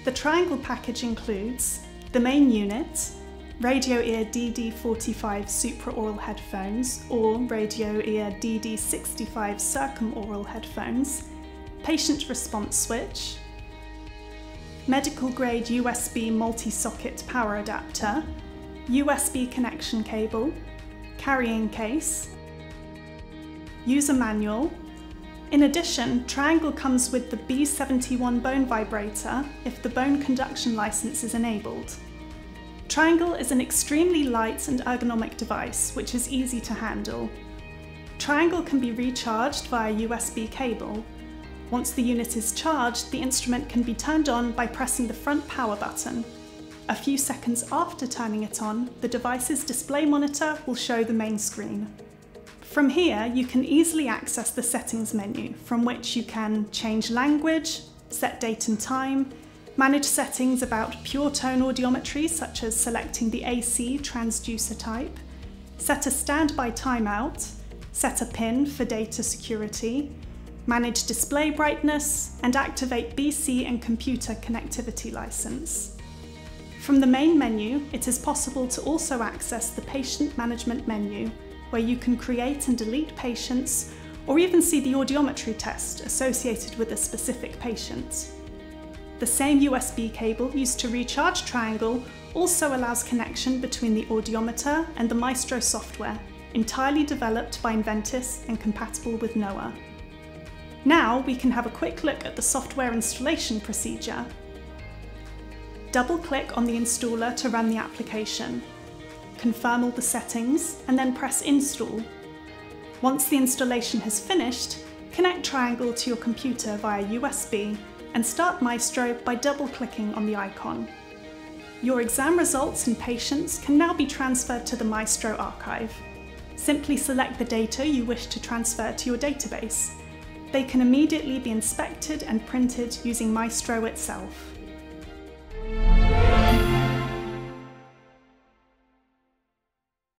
The Triangle package includes the main unit, Radio-Ear DD45 supraoral headphones or Radio-Ear DD65 circumoral headphones, patient response switch, medical-grade USB multi-socket power adapter, USB connection cable, carrying case, user manual. In addition, Triangle comes with the B71 bone vibrator if the bone conduction license is enabled. Triangle is an extremely light and ergonomic device which is easy to handle. Triangle can be recharged via USB cable. Once the unit is charged, the instrument can be turned on by pressing the front power button. A few seconds after turning it on, the device's display monitor will show the main screen. From here, you can easily access the settings menu, from which you can change language, set date and time, manage settings about pure tone audiometry such as selecting the AC transducer type, set a standby timeout, set a PIN for data security, manage display brightness, and activate BC and computer connectivity license. From the main menu, it is possible to also access the patient management menu, where you can create and delete patients, or even see the audiometry test associated with a specific patient. The same USB cable used to recharge Triangle also allows connection between the audiometer and the Maestro software, entirely developed by Inventis and compatible with NOAA. Now we can have a quick look at the software installation procedure. Double-click on the installer to run the application. Confirm all the settings and then press Install. Once the installation has finished, connect Triangle to your computer via USB and start Maestro by double-clicking on the icon. Your exam results and patients can now be transferred to the Maestro archive. Simply select the data you wish to transfer to your database. They can immediately be inspected and printed using Maestro itself.